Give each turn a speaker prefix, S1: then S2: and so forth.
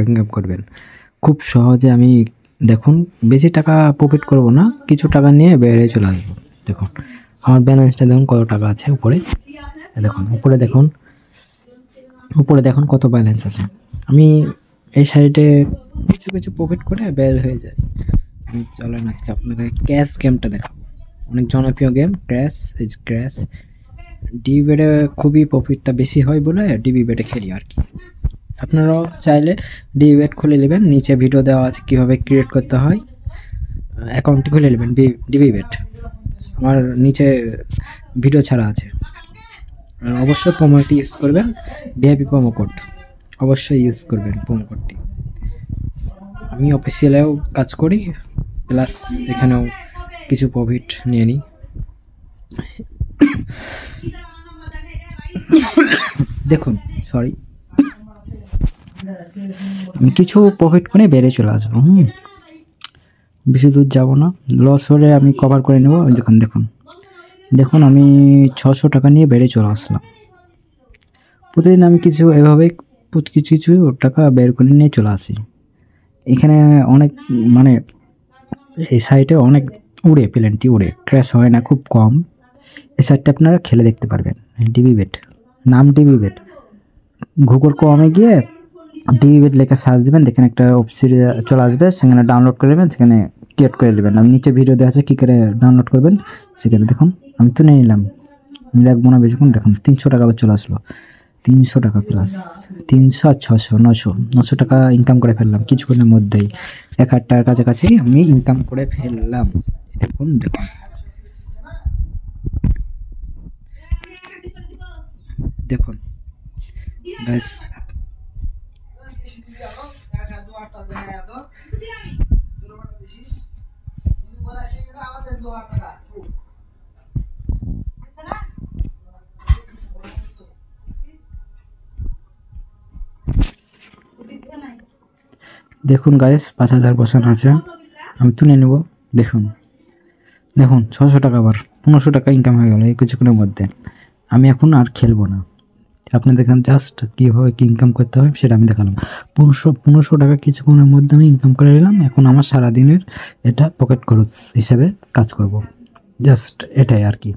S1: Income করবেন খুব সহজে। আমি দেখুন বেশি টাকা প্রফিট করব না, কিছু টাকা নিয়ে বেরিয়ে চলে আসবো। দেখুন আমার ব্যালেন্সটা দেখুন কত টাকা আছে উপরে। দেখুন উপরে দেখুন কত ব্যালেন্স আছে। আমি এই সাইডে কিছু কিছু প্রফিট করে বের হয়ে যায়। আমি চলেন আজকে আপনাদের ক্র্যাশ গেমটা দেখাবো। অনেক জনপ্রিয় গেম ক্র্যাশ। ডিবি বেটে খুবই প্রফিটটা বেশি হয় বলে ডিবি বেটে খেলি আর কি। আপনারাও চাইলে ডিবি বেট খুলে নেবেন, নিচে ভিডিও দেওয়া আছে কীভাবে ক্রিয়েট করতে হয়। অ্যাকাউন্টটি খুলে নেবেন ডিবি বেট, আমার নিচে ভিডিও ছাড়া আছে। আর অবশ্যই প্রোমোটি ইউজ করবেন, ভিআইপি প্রোমো কোড অবশ্যই ইউজ করবেন প্রোমো কোডটি। আমি অফিসিয়ালেও কাজ করি, প্লাস এখানেও কিছু প্রফিট নিয়ে নিই। দেখুন আমি কিছু প্রফিট করে বেড়ে চলে আসবো। বেশি দূর যাবো না, লস হলে আমি কভার করে নেবো। দেখুন আমি 600 টাকা নিয়ে বেড়ে চলে আসলাম। প্রতিদিন আমি কিছু এভাবে কিছু টাকা বের করে নিয়ে চলে আসি। এখানে অনেক মানে এই সাইটে অনেক প্লেনটি উড়ে, ক্র্যাশ হয় না, খুব কম। এই সাইটটা আপনারা খেলে দেখতে পারবেন। ডিবি বেট, নাম ডিবি বেট। গুগল ক্রোমে গিয়ে ডিবি বেট লেখা সার্চ দেবেন, দেখেন একটা ওয়েবসাইট চলে আসবে, সেখানে ডাউনলোড করে নেবেন, সেখানে ক্রিয়েট করে নেবেন। আমি নিচে ভিডিও দেওয়া আছে কী করে ডাউনলোড করবেন, সেখানে দেখুন আমি তো নিয়ে নিলাম। আমি রাখবো না বেশিক্ষণ। দেখুন 300 টাকা চলে আসলো, 300 টাকা প্লাস 300 আর 600 900 টাকা ইনকাম করে ফেললাম কিছুক্ষণের মধ্যেই। 1000 টাকার কাছাকাছি আমি ইনকাম করে ফেললাম। দেখুন গাইস, দেখুন গাইস 5000 বসানো আছে, আমি তুলে নেব। দেখুন 600 টাকা, আবার 1500 টাকা ইনকাম হয়ে গেল এই কিছুক্ষণের মধ্যে। আমি এখন আর খেলবো না, আপনি দেখেন জাস্ট কীভাবে কী ইনকাম করতে হয় সেটা আমি দেখালাম। 1500 টাকা কিছুক্ষণের মধ্যে আমি ইনকাম করে নিলাম। এখন আমার সারাদিনের এটা পকেট খরচ হিসেবে কাজ করব, জাস্ট এটাই আর কি।